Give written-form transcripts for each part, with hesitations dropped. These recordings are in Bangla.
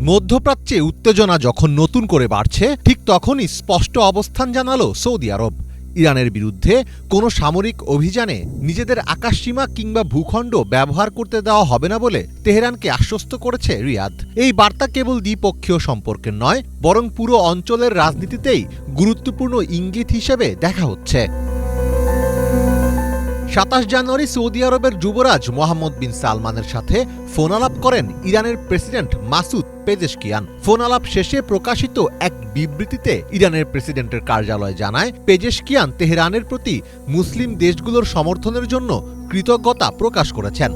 মধ্যপ্রাচ্যে উত্তেজনা যখন নতুন করে বাড়ছে, ঠিক তখনই স্পষ্ট অবস্থান জানালো সৌদি আরব। ইরানের বিরুদ্ধে কোনো সামরিক অভিযানে নিজেদের আকাশসীমা কিংবা ভূখণ্ড ব্যবহার করতে দেওয়া হবে না বলে তেহরানকে আশ্বস্ত করেছে রিয়াদ। এই বার্তা কেবল দ্বিপক্ষীয় সম্পর্কের নয়, বরং পুরো অঞ্চলের রাজনীতিতেই গুরুত্বপূর্ণ ইঙ্গিত হিসেবে দেখা হচ্ছে। ২৭ জানুয়ারি সৌদি আরবের যুবরাজ মোহাম্মদ বিন সালমানের সাথে ফোন আলাপ করেন ইরানের প্রেসিডেন্ট মাসুদ পেজেশকিয়ান। ফোন আলাপ শেষে প্রকাশিত এক বিবৃতিতে ইরানের প্রেসিডেন্টের কার্যালয় জানায়, পেজেশকিয়ান তেহরানের প্রতি মুসলিম দেশগুলোর সমর্থনের জন্য কৃতজ্ঞতা প্রকাশ করেছেন।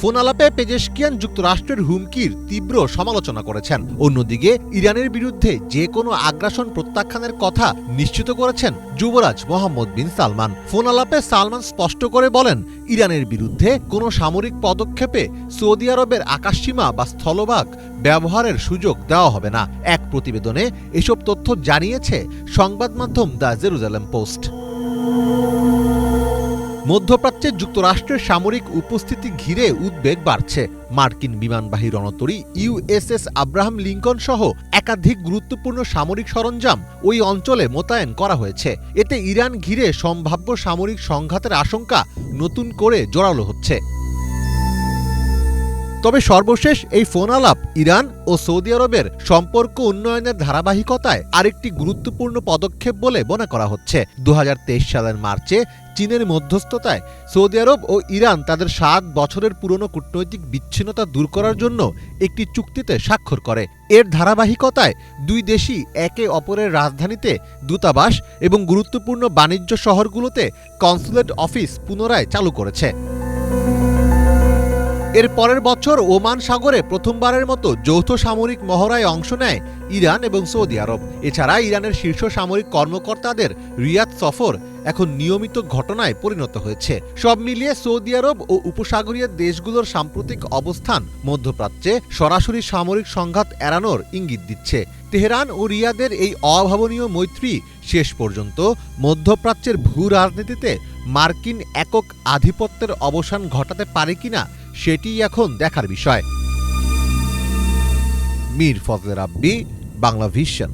ফোন আলাপে পেজেশকিয়ান যুক্তরাষ্ট্রের হুমকির তীব্র সমালোচনা করেছেন। অন্যদিকে ইরানের বিরুদ্ধে যে কোনো আগ্রাসন প্রত্যাখ্যানের কথা নিশ্চিত করেছেন যুবরাজ মোহাম্মদ বিন সালমান। ফোন আলাপে সালমান স্পষ্ট করে বলেন, ইরানের বিরুদ্ধে কোনো সামরিক পদক্ষেপে সৌদি আরবের আকাশসীমা বা স্থলভাগ ব্যবহারের সুযোগ দেওয়া হবে না। এক প্রতিবেদনে এসব তথ্য জানিয়েছে সংবাদ মাধ্যম দ্য জেরুজালেম পোস্ট। মধ্যপ্রাচ্যে যুক্তরাষ্ট্রের সামরিক উপস্থিতি ঘিরে উদ্বেগ বাড়ছে। মার্কিন বিমানবাহী রণতরী ইউএসএস আব্রাহাম লিঙ্কন সহ একাধিক গুরুত্বপূর্ণ সামরিক সরঞ্জাম ওই অঞ্চলে মোতায়েন করা হয়েছে। এতে ইরান ঘিরে সম্ভাব্য সামরিক সংঘাতের আশঙ্কা নতুন করে জোরালো হচ্ছে। তবে সর্বশেষ এই ফোন আলাপ ইরান ও সৌদি আরবের সম্পর্ক উন্নয়নের ধারাবাহিকতায় আরেকটি গুরুত্বপূর্ণ পদক্ষেপ বলে মনে করা হচ্ছে। ২০২৩ সালের মার্চে চীনের মধ্যস্থতায় সৌদি আরব ও ইরান তাদের ৭ বছরের পুরনো কূটনৈতিক বিচ্ছিন্নতা দূর করার জন্য একটি চুক্তিতে স্বাক্ষর করে। এর ধারাবাহিকতায় দুই দেশই একে অপরের রাজধানীতে দূতাবাস এবং গুরুত্বপূর্ণ বাণিজ্য শহরগুলোতে কনসুলেট অফিস পুনরায় চালু করেছে। এর পরের বছর ওমান সাগরে প্রথমবারের মতো যৌথ সামরিক মহড়ায় অংশ নেয় ইরান এবং সৌদি আরব। এছাড়া ইরানের শীর্ষ সামরিক কর্মকর্তাদের রিয়াদ সফর এখন নিয়মিত ঘটনায় পরিণত হয়েছে। সব মিলিয়ে সৌদি আরব ও উপসাগরীয় দেশগুলোর সাম্প্রতিক অবস্থান মধ্যপ্রাচ্যে সরাসরি সামরিক সংঘাত এড়ানোর ইঙ্গিত দিচ্ছে। তেহরান ও রিয়াদের এই অভাবনীয় মৈত্রী শেষ পর্যন্ত মধ্যপ্রাচ্যের ভূ রাজনীতিতে মার্কিন একক আধিপত্যের অবসান ঘটাতে পারে কিনা সেটিই এখন দেখার বিষয়। মীর ফজলে রাব্বি, বাংলা ভিশন।